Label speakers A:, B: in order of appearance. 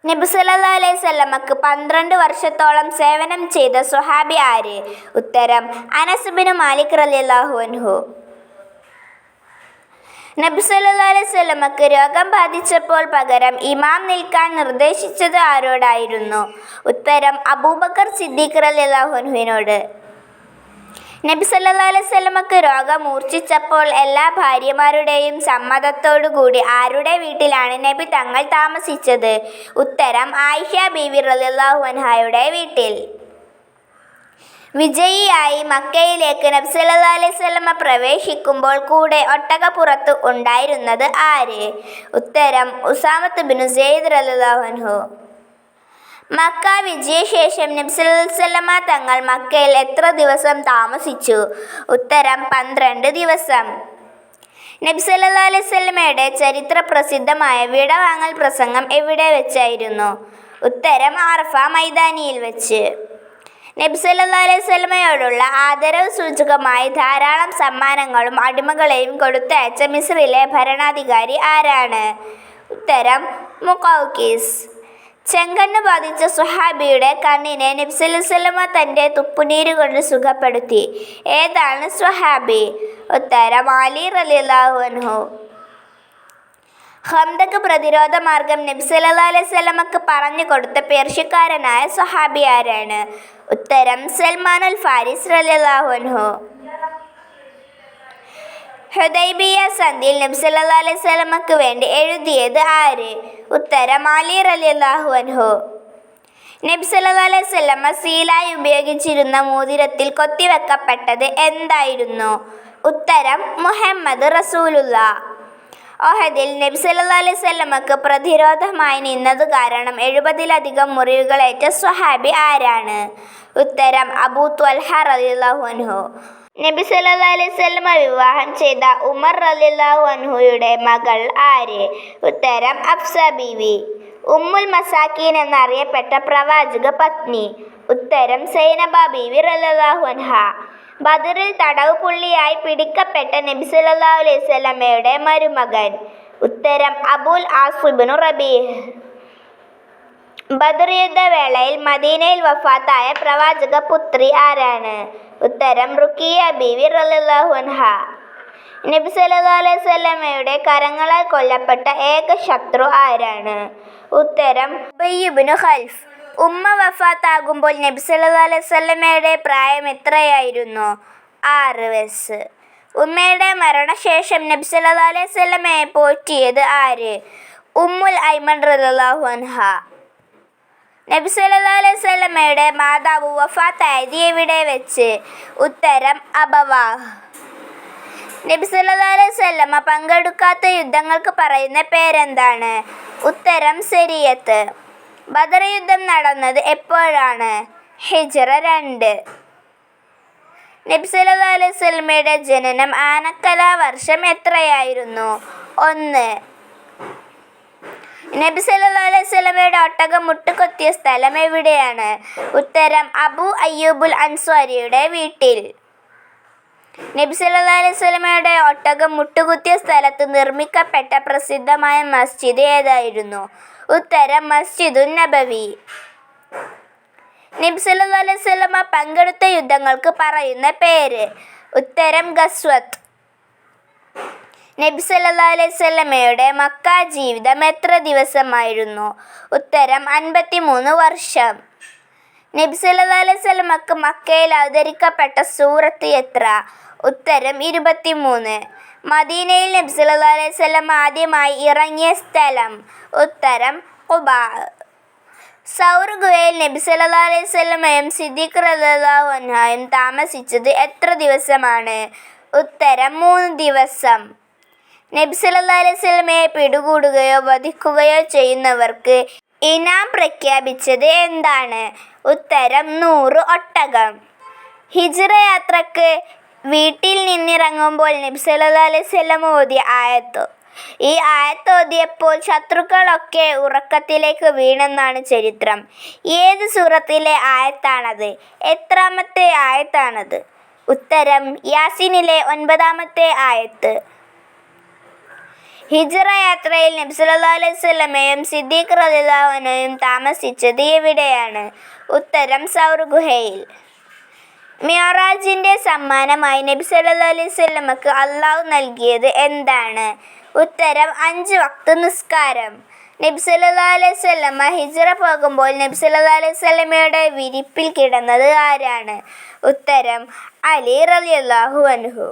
A: നബി സല്ലല്ലാഹു അലൈഹി വസല്ലമക്ക് 12 വർഷത്തോളം സേവനം ചെയ്ത സ്വഹാബി ആര്? ഉത്തരം അനസ് ബിൻ മാലിക് റളിയല്ലാഹു അൻഹു. നബി സല്ലല്ലാഹു അലൈഹി വസല്ലമക്ക് രോഗം ബാധിച്ചപ്പോൾ പകരം ഇമാം നിൽക്കാൻ നിർദ്ദേശിച്ചത് ആരോടായിരുന്നു? ഉത്തരം അബൂബക്കർ സിദ്ദീഖ് റളിയല്ലാഹു അൻഹുവിനോട്. നബി സല്ലല്ലാഹു അലൈഹി വസല്ലമക്ക് രോഗം മൂർച്ഛിച്ചപ്പോൾ എല്ലാ ഭാര്യമാരുടെയും സമ്മതത്തോടുകൂടി ആരുടെ വീട്ടിലാണ് നബി തങ്ങൾ താമസിച്ചത്? ഉത്തരം ആയിഷ ബീവി റളിയല്ലാഹു അൻഹയുടെ വീട്ടിൽ. വിജയിയായി മക്കയിലേക്ക് നബി സല്ലല്ലാഹു അലൈഹി വസല്ലമ പ്രവേശിക്കുമ്പോൾ കൂടെ ഒട്ടകപ്പുറത്ത് ഉണ്ടായിരുന്നത് ആര്? ഉത്തരം ഉസാമത്ത് ബിൻ സെയ്ദ് റളിയല്ലാഹു അൻഹു. മക്ക വിജയശേഷം നബി സല്ലല്ലാഹു അലൈഹി വസല്ലമ തങ്ങൾ മക്കയിൽ എത്ര ദിവസം താമസിച്ചു? ഉത്തരം 12 ദിവസം. നബി സല്ലല്ലാഹു അലൈഹി വസല്ലമയുടെ ചരിത്ര പ്രസിദ്ധമായ വിടവാങ്ങൽ പ്രസംഗം എവിടെ വെച്ചായിരുന്നു? ഉത്തരം അറഫ മൈതാനിയിൽ വെച്ച്. നബി സല്ലല്ലാഹു അലൈഹി വസല്ലമയോടുള്ള ആദരവ് സൂചകമായി ധാരാളം സമ്മാനങ്ങളും അടിമകളെയും കൊടുത്തയച്ച മിസ്രിലെ ഭരണാധികാരി ആരാണ്? ഉത്തരം മുഖൗഖിസ്. ചെങ്കണ്ണ് ബാധിച്ച സ്വഹാബിയുടെ കണ്ണിനെ നബി സല്ലല്ലാഹു അലൈഹി വസല്ലമ തൻ്റെ തുപ്പുനീരുകൊണ്ട് സുഖപ്പെടുത്തി. ഏതാണ് സ്വഹാബി? ഉത്തരം അലി റളിയല്ലാഹു അൻഹു. ഖന്തഖ് പ്രതിരോധ മാർഗം നബി സല്ലല്ലാഹു അലൈഹി വസല്ലമക്ക് പറഞ്ഞു കൊടുത്ത പേർഷ്യക്കാരനായ സ്വഹാബി ആരാണ്? ഉത്തരം സൽമാനുൽ ഫാരിസ് റളിയല്ലാഹു അൻഹു. ഹുദൈബിയ സന്ധിയിൽ നബി സല്ലല്ലാഹു അലൈഹി വസല്ലമക്ക് വേണ്ടി എഴുതിയത് ആര്? ഉത്തരം അലി റളിയല്ലാഹു അൻഹു. നബി സല്ലല്ലാഹു അലൈഹി വസല്ലമ സീലായി ഉപയോഗിച്ചിരുന്ന മോതിരത്തിൽ കൊത്തിവെക്കപ്പെട്ടത് എന്തായിരുന്നു? ഉത്തരം മുഹമ്മദ് റസൂലുള്ളാഹ്. ഉഹദിൽ നബി സല്ലല്ലാഹു അലൈഹി വസല്ലമക്ക് പ്രതിരോധമായി നിന്നത് കാരണം 70-ലധികം മുറിവുകളേറ്റ സ്വഹാബി ആരാണ്? ഉത്തരം അബൂ ത്വൽഹ റളിയല്ലാഹു അൻഹു. നബി സല്ലല്ലാഹു അലൈഹി വസല്ലമ വിവാഹം ചെയ്ത ഉമർ റളിയല്ലാഹു അൻഹുയുടെ മകൾ ആര്? ഉത്തരം ഹഫ്സ ബീവി. ഉമ്മുൽ മസാക്കീൻ എന്നറിയപ്പെട്ട പ്രവാചക പത്നി? ഉത്തരം സൈനബ ബീവി റളിയല്ലാഹു അൻഹ. ബദറിൽ തടവ് പുള്ളിയായി പിടിക്കപ്പെട്ട നബി സല്ലല്ലാഹു അലൈഹി വസല്ലമയുടെ മരുമകൻ? ഉത്തരം അബുൽ ആസ് ഇബ്നു റബീഹ്. ബദർ യുദ്ധവേളയിൽ മദീനയിൽ വഫാത്തായ പ്രവാചക പുത്രി ആരാണ്? ഉത്തരം റുഖിയ ബീവി റളിയല്ലാഹു അൻഹ. നബി സല്ലല്ലാഹു അലൈഹി വസല്ലമയുടെ കരങ്ങളാൽ കൊല്ലപ്പെട്ട ഏക ശത്രു ആരാണ്? ഉത്തരം ഉബയ്യ് ഇബ്നു ഖൽഫ്. ഉമ്മ വഫാത്താകുമ്പോൾ നബി സല്ലല്ലാഹു അലൈഹി വസല്ലമയുടെ പ്രായം എത്രയായിരുന്നു? 6 വയസ്സ്. ഉമ്മയുടെ മരണശേഷം നബി സല്ലല്ലാഹു അലൈഹി വസല്ലമയെ പോറ്റിയത് ആര്? ഉമ്മുൽ ഐമൻ റളിയല്ലാഹു അൻഹ. നബി സല്ലല്ലാഹു അലൈഹി വസല്ലമയുടെ മാതാവ് വഫാത്തായത് എവിടെ വെച്ച്? ഉത്തരം അബവാഹ്. നബി സല്ലല്ലാഹു അലൈഹി വസല്ലമ പങ്കെടുക്കാത്ത യുദ്ധങ്ങൾക്ക് പറയുന്ന പേരെന്താണ്? ഉത്തരം സരിയത്ത്. ബദർ യുദ്ധം നടന്നത് എപ്പോഴാണ്? ഹിജ്റ 2. നബി സല്ലല്ലാഹു അലൈഹി വസല്ലമയുടെ ജനനം ആനക്കല വർഷം എത്രയായിരുന്നു? 1. നബി സല്ലല്ലാഹു അലൈഹി വസല്ലമയുടെ ഒട്ടകം മുട്ടുകുത്തിയ സ്ഥലം എവിടെയാണ്? ഉത്തരം അബൂ അയ്യൂബുൽ അൻസ്വാരിയുടെ വീട്ടിൽ. നബി സല്ലല്ലാഹു അലൈഹി വസല്ലമയുടെ ഒട്ടകം മുട്ടുകുത്തിയ സ്ഥലത്ത് നിർമ്മിക്കപ്പെട്ട പ്രസിദ്ധമായ മസ്ജിദ് ഏതായിരുന്നു? ഉത്തരം മസ്ജിദുൻ നബവി. നബി സല്ലല്ലാഹു അലൈഹി വസല്ലമ പങ്കെടുത്ത യുദ്ധങ്ങൾക്ക് പറയുന്ന പേര്? ഉത്തരം ഗസ്വത്ത്. നബി സല്ലല്ലാഹു അലൈഹി വസല്ലമയുടെ മക്ക ജീവിതം എത്ര ദിവസമായിരുന്നു? ഉത്തരം 53 വർഷം. നബി സല്ലല്ലാഹു അലൈഹി വസല്ലമക്ക് മക്കയിൽ അവതരിക്കപ്പെട്ട സൂറത്ത് എത്ര? ഉത്തരം 23. മദീനയിൽ നബി സല്ലല്ലാഹു അലൈഹി വസല്ലമ ആദ്യമായി ഇറങ്ങിയ സ്ഥലം? ഉത്തരം ഖുബാ. സൗർ ഗുഹയിൽ നബി സല്ലല്ലാഹു അലൈഹി വസല്ലമയും സിദ്ദീഖ് റളിയല്ലാഹു അൻഹയും താമസിച്ചത് എത്ര ദിവസമാണ്? ഉത്തരം 3 ദിവസം. നബി സല്ലല്ലാഹു അലൈഹി വസല്ലമയെ പിടികൂടുകയോ വധിക്കുകയോ ചെയ്യുന്നവർക്ക് ഇനാം പ്രഖ്യാപിച്ചത് എന്താണ്? ഉത്തരം 100 ഒട്ടകം. ഹിജ്റ യാത്രക്ക് വീട്ടിൽ നിന്നിറങ്ങുമ്പോൾ നബി സല്ലല്ലാഹു അലൈഹി വസല്ലമ ഓതിയ ആയത്ത്? ഈ ആയത്ത് ഓതിയപ്പോൾ ശത്രുക്കളൊക്കെ ഉറക്കത്തിലേക്ക് വീണെന്നാണ് ചരിത്രം. ഏത് സൂറത്തിലെ ആയത്താണത്? എത്രാമത്തെ ആയത്താണത്? ഉത്തരം യാസീനിലെ 9-ാമത്തെ ആയത്ത്. ഹിജ്റ യാത്രയിൽ നബി സല്ലല്ലാഹു അലൈഹി വസല്ലമയും സിദ്ദീഖ് റളിയല്ലാഹു അൻഹുവും താമസിച്ചത് എവിടെയാണ്? ഉത്തരം സൗർ ഗുഹയിൽ. മിഅ്റാജിന്റെ സമ്മാനമായി നബി സല്ലല്ലാഹു അലൈഹി വസല്ലമക്ക് അല്ലാഹു നൽകിയത് എന്താണ്? ഉത്തരം 5 വക്ത് നിസ്കാരം. നബി സല്ലല്ലാഹു അലൈഹി വസല്ലമ ഹിജ്റ പോകുമ്പോൾ നബി സല്ലല്ലാഹു അലൈഹി വസല്ലമയുടെ വിരിപ്പിൽ കിടന്നത് ആരാണ്? ഉത്തരം അലി റളിയല്ലാഹു അൻഹു.